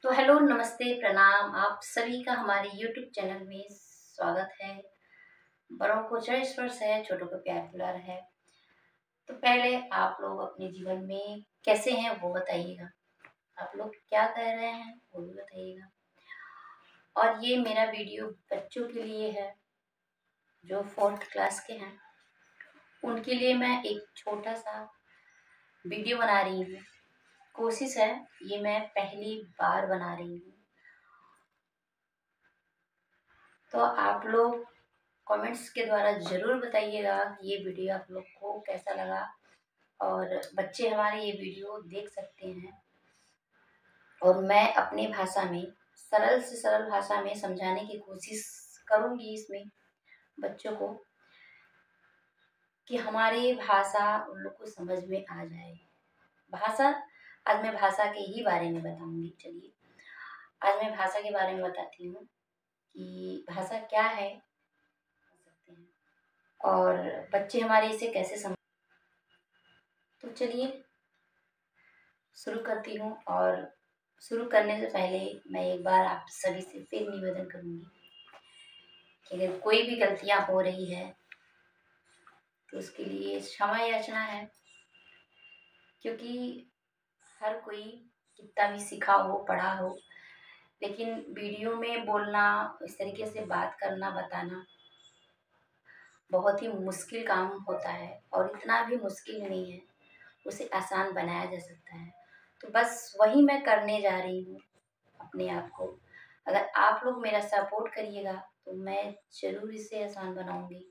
तो हेलो, नमस्ते, प्रणाम। आप सभी का हमारे YouTube चैनल में स्वागत है। बड़ों को जय स्पर्श है, छोटों को प्यार दुलार है। तो पहले आप लोग अपने जीवन में कैसे हैं वो बताइएगा। आप लोग क्या कर रहे हैं वो भी बताइएगा। और ये मेरा वीडियो बच्चों के लिए है जो 4th क्लास के हैं। उनके लिए मैं एक छोटा सा वीडियो बना रही हूँ। कोशिश है, ये मैं पहली बार बना रही हूँ। तो आप लोग कमेंट्स के द्वारा ज़रूर बताइएगा कि ये वीडियो आप लोग को कैसा लगा। और बच्चे हमारे ये वीडियो देख सकते हैं और मैं अपनी भाषा में सरल से सरल भाषा में समझाने की कोशिश करूँगी इसमें बच्चों को, कि हमारी भाषा उन लोग को समझ में आ जाए। भाषा, आज मैं भाषा के ही बारे में बताऊँगी। चलिए, आज मैं भाषा के बारे में बताती हूँ कि भाषा क्या है और बच्चे हमारे इसे कैसे समझ। तो चलिए शुरू करती हूँ। और शुरू करने से पहले मैं एक बार आप सभी से फिर निवेदन करूँगी कि अगर कोई भी गलतियाँ हो रही है तो उसके लिए क्षमा याचना है, क्योंकि हर कोई कितना भी सीखा हो, पढ़ा हो, लेकिन वीडियो में बोलना, इस तरीके से बात करना, बताना बहुत ही मुश्किल काम होता है। और इतना भी मुश्किल नहीं है, उसे आसान बनाया जा सकता है। तो बस वही मैं करने जा रही हूँ अपने आप को। अगर आप लोग मेरा सपोर्ट करिएगा तो मैं ज़रूर इसे आसान बनाऊंगी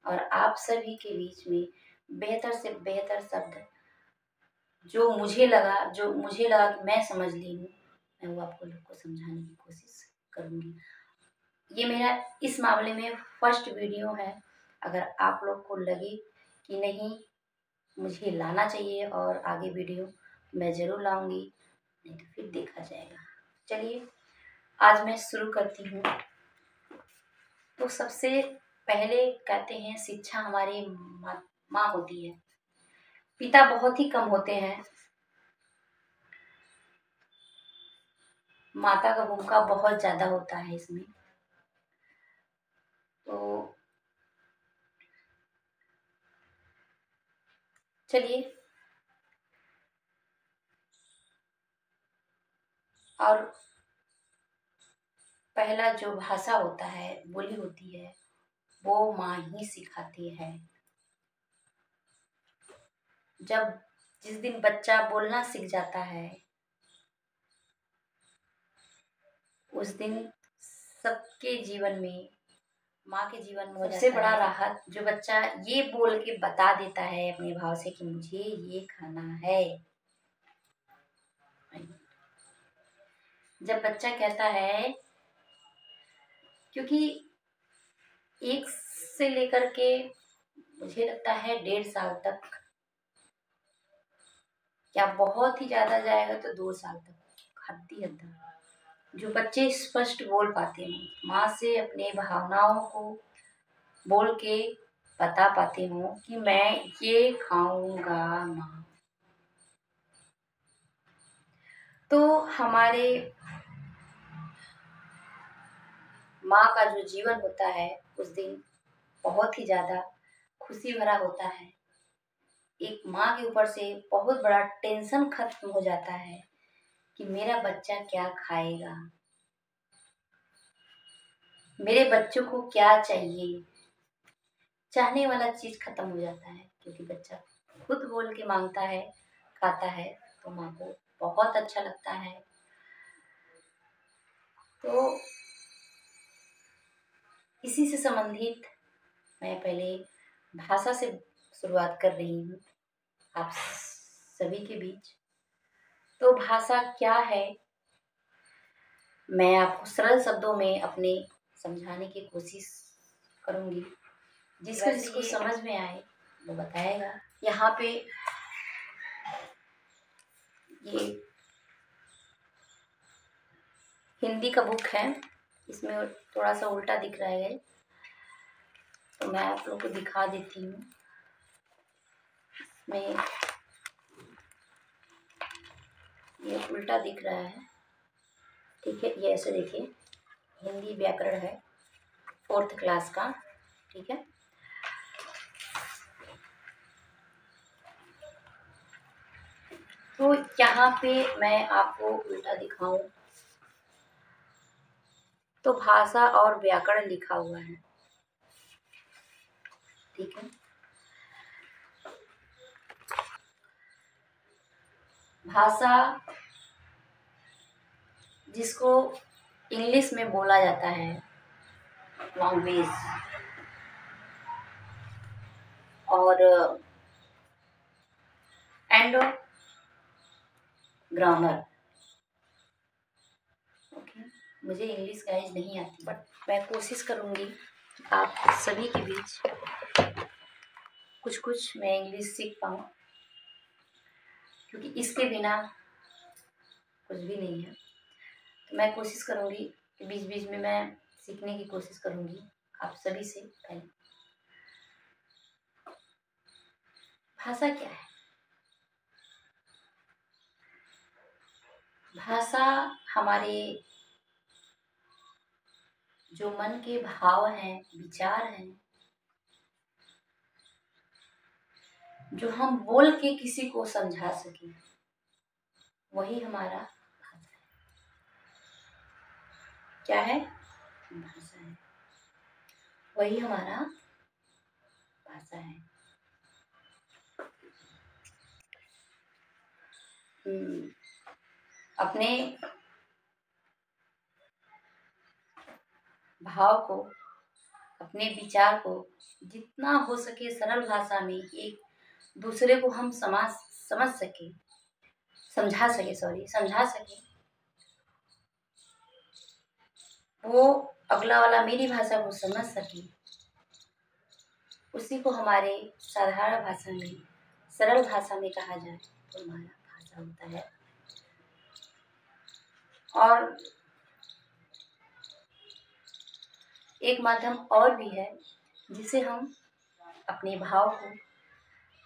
और आप सभी के बीच में बेहतर से बेहतर शब्द जो मुझे लगा कि मैं समझ ली हूँ, मैं वो आपको लोग को समझाने की कोशिश करूँगी। ये मेरा इस मामले में फर्स्ट वीडियो है। अगर आप लोग को लगे कि नहीं, मुझे लाना चाहिए और आगे वीडियो, मैं ज़रूर लाऊंगी, नहीं तो फिर देखा जाएगा। चलिए आज मैं शुरू करती हूँ। तो सबसे पहले कहते हैं, शिक्षा हमारी माँ होती है। पिता बहुत ही कम होते हैं, माता का भूमिका बहुत ज़्यादा होता है इसमें। तो चलिए, और पहला जो भाषा होता है, बोली होती है, वो माँ ही सिखाती है। जिस दिन बच्चा बोलना सीख जाता है, उस दिन सबके जीवन में, माँ के जीवन में सबसे बड़ा राहत जो बच्चा ये बोल के बता देता है अपने भाव से कि मुझे ये खाना है। जब बच्चा कहता है, क्योंकि 1 से लेकर के मुझे लगता है 1.5 साल तक, या बहुत ही ज्यादा जाएगा तो 2 साल तक, हद्दी हद्दा जो बच्चे स्पष्ट बोल पाते हैं, माँ से अपने भावनाओं को बोल के बता पाते हो कि मैं ये खाऊंगा माँ। तो हमारे माँ का जो जीवन होता है उस दिन बहुत ही ज़्यादा खुशी भरा होता है। एक माँ के ऊपर से बहुत बड़ा टेंशन खत्म हो जाता है कि मेरा बच्चा क्या खाएगा, मेरे बच्चों को क्या चाहिए। चाहने वाला चीज़ खत्म हो जाता है, क्योंकि बच्चा खुद बोल के मांगता है, खाता है, तो माँ को बहुत अच्छा लगता है। तो इसी से संबंधित मैं पहले भाषा से शुरुआत कर रही हूँ आप सभी के बीच। तो भाषा क्या है, मैं आपको सरल शब्दों में अपने समझाने की कोशिश करूँगी। जिसको समझ में आए वो बताएगा। यहाँ पे ये हिंदी का बुक है, इसमें थोड़ा सा उल्टा दिख रहा है, तो मैं आप लोग को दिखा देती हूँ। इसमें ये उल्टा दिख रहा है, ठीक है, ये ऐसे देखिए, हिंदी व्याकरण है 4th क्लास का। ठीक है, तो यहाँ पे मैं आपको उल्टा दिखाऊं तो भाषा और व्याकरण लिखा हुआ है। ठीक है, भाषा जिसको इंग्लिश में बोला जाता है लैंग्वेज, और एंड ग्रामर। ओके, मुझे इंग्लिश गाइज नहीं आती, बट मैं कोशिश करूँगी आप सभी के बीच कुछ कुछ मैं इंग्लिश सीख पाऊँ, क्योंकि इसके बिना कुछ भी नहीं है। तो मैं कोशिश करूँगी कि बीच बीच में मैं सीखने की कोशिश करूँगी आप सभी से। पहले भाषा क्या है? भाषा हमारे जो मन के भाव हैं, विचार हैं, जो हम बोल के किसी को समझा सके, वही हमारा भाषा है। क्या है? भाषा है, वही हमारा भाषा है। अपने भाव को, अपने विचार को जितना हो सके सरल भाषा में एक दूसरे को हम समझ सके, समझा सके, वो अगला वाला मेरी भाषा को समझ सके, उसी को हमारे साधारण भाषा में, सरल भाषा में कहा जाए तो हमारा भाषा होता है। और एक माध्यम और भी है जिसे हम अपने भाव को,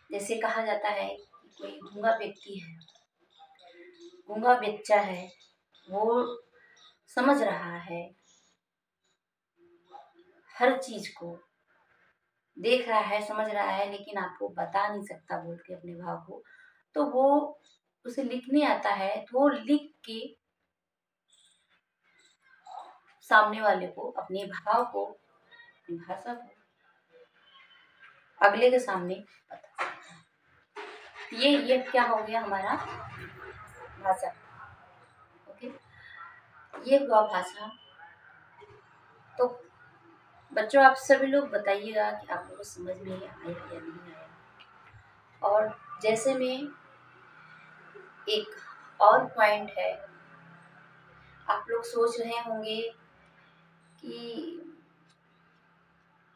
जैसे कहा जाता है कि कोई गूंगा व्यक्ति है, गूंगा बच्चा है, वो समझ रहा है, हर चीज को देख रहा है, समझ रहा है, लेकिन आपको बता नहीं सकता बोल के अपने भाव को, तो वो उसे लिखने आता है, तो वो लिख के सामने वाले को, अपने भाव को, अपनी भाषा को अगले के सामने बता सकता है। ये क्या हो गया हमारा भाषा। ओके, ये हुआ भाषा। तो बच्चों, आप सभी लोग बताइएगा कि आप लोगों को समझ में आया या नहीं आया। और जैसे में एक और पॉइंट है, आप लोग सोच रहे होंगे कि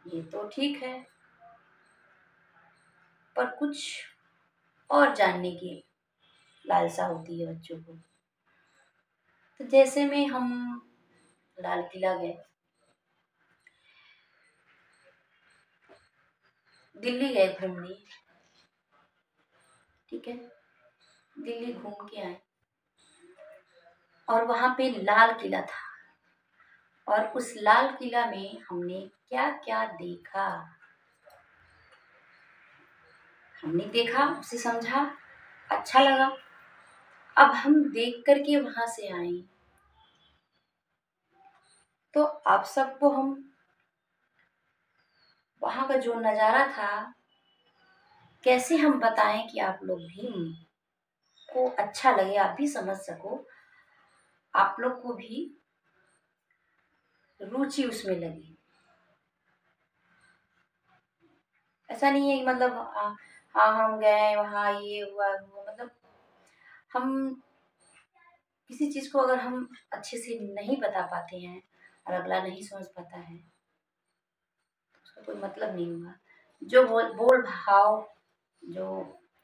ये तो ठीक है, पर कुछ और जानने की लालसा होती है बच्चों को। तो जैसे में हम लाल किला गए, दिल्ली गए घूमने, ठीक है, दिल्ली घूम के आए और वहां पे लाल किला था, और उस लाल किला में हमने क्या क्या देखा, हमने देखा, उसे समझा, अच्छा लगा। अब हम देख करके वहां से आए, तो आप सबको हम वहां का जो नजारा था कैसे हम बताएं कि आप लोग भी को अच्छा लगे, आप भी समझ सको, आप लोग को भी रुचि उसमें लगी। ऐसा नहीं है कि मतलब हाँ हम गए वहाँ ये हुआ मतलब हम किसी चीज को अगर हम अच्छे से नहीं बता पाते हैं और अगला नहीं समझ पाता है तो उसका कोई मतलब नहीं हुआ। जो बोल भाव, जो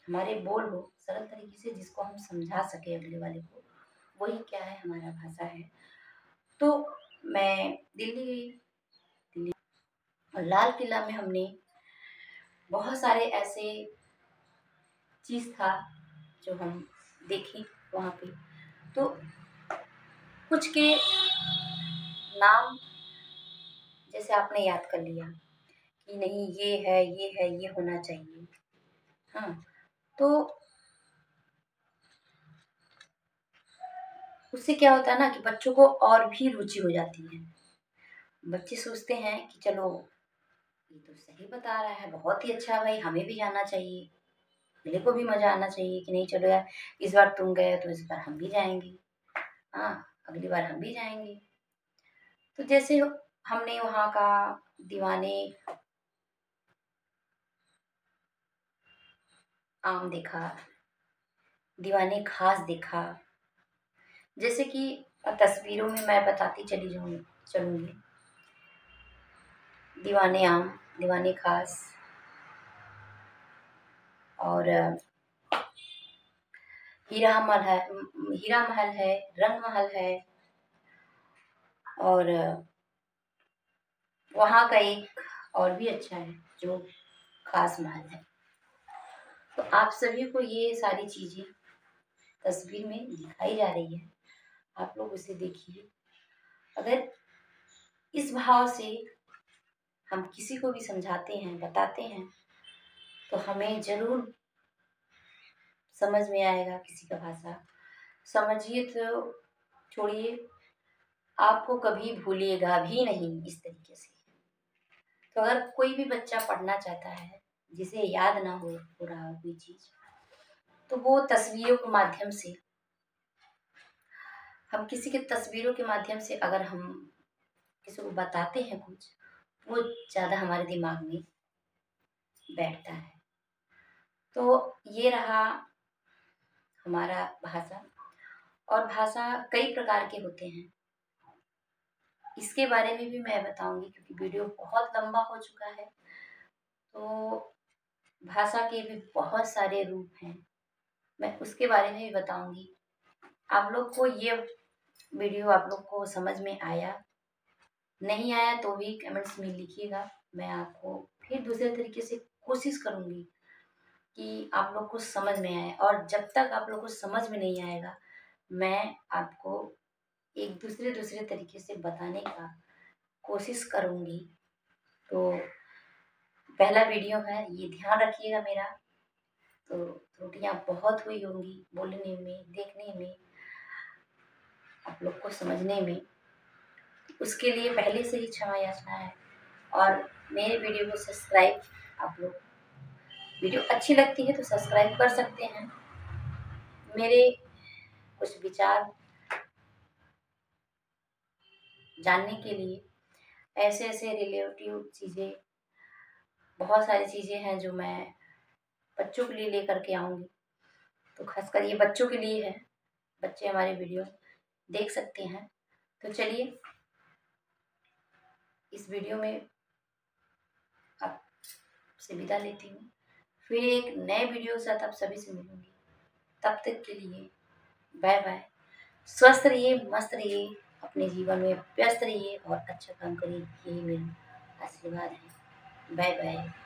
हमारे बोल हो सरल तरीके से, जिसको हम समझा सके अगले वाले को, वही क्या है, हमारा भाषा है। तो मैं दिल्ली गई, दिल्ली और लाल किला में हमने बहुत सारे ऐसे चीज था जो हम देखे वहाँ पे। तो कुछ के नाम जैसे आपने याद कर लिया कि नहीं ये है, ये है, ये होना चाहिए। हाँ, तो उससे क्या होता है ना कि बच्चों को और भी रुचि हो जाती है। बच्चे सोचते हैं कि चलो ये तो सही बता रहा है, बहुत ही अच्छा भाई, हमें भी जाना चाहिए, मेरे को भी मजा आना चाहिए कि नहीं चलो यार इस बार तुम गए तो इस बार हम भी जाएंगे, हाँ अगली बार हम भी जाएंगे। तो जैसे हमने वहाँ का दीवाने आम देखा, दीवाने खास देखा, जैसे कि तस्वीरों में मैं बताती चलूंगी। दीवाने आम, दीवाने खास, और हीरा महल है, रंग महल है, और वहाँ का एक और भी अच्छा है जो खास महल है। तो आप सभी को ये सारी चीजें तस्वीर में दिखाई जा रही है, आप लोग उसे देखिए। अगर इस भाव से हम किसी को भी समझाते हैं, बताते हैं, तो हमें जरूर समझ में आएगा किसी का भाषा। समझिए तो छोड़िए, आपको कभी भूलिएगा भी नहीं इस तरीके से। तो अगर कोई भी बच्चा पढ़ना चाहता है जिसे याद ना हो रहा हो कोई चीज, तो वो तस्वीरों के माध्यम से, हम किसी के तस्वीरों के माध्यम से अगर हम किसी को बताते हैं कुछ, वो ज्यादा हमारे दिमाग में बैठता है। तो ये रहा हमारा भाषा। और भाषा कई प्रकार के होते हैं, इसके बारे में भी मैं बताऊंगी क्योंकि वीडियो बहुत लंबा हो चुका है। तो भाषा के भी बहुत सारे रूप हैं, मैं उसके बारे में भी बताऊंगी। आप लोग को ये वीडियो आप लोग को समझ में आया, नहीं आया तो भी कमेंट्स में लिखिएगा। मैं आपको फिर दूसरे तरीके से कोशिश करूंगी कि आप लोग को समझ में आए। और जब तक आप लोग को समझ में नहीं आएगा, मैं आपको एक दूसरे तरीके से बताने का कोशिश करूंगी। तो पहला वीडियो है, ये ध्यान रखिएगा मेरा। तो त्रुटियां बहुत हुई होंगी बोलने में, देखने में, आप लोग को समझने में, उसके लिए पहले से ही क्षमा याचना है। और मेरे वीडियो को सब्सक्राइब, आप लोग वीडियो अच्छी लगती है तो सब्सक्राइब कर सकते हैं। मेरे कुछ विचार जानने के लिए, ऐसे ऐसे रिलेटिव चीज़ें, बहुत सारी चीज़ें हैं जो मैं बच्चों के लिए लेकर के आऊँगी। तो खासकर ये बच्चों के लिए है, बच्चे हमारे वीडियो देख सकते हैं। तो चलिए इस वीडियो में आपसे विदा लेती हूँ, फिर एक नए वीडियो के साथ आप सभी से मिलूंगी। तब तक के लिए बाय बाय। स्वस्थ रहिए, मस्त रहिए, अपने जीवन में व्यस्त रहिए और अच्छा काम करिए, यही मेरा आशीर्वाद है। Bye bye.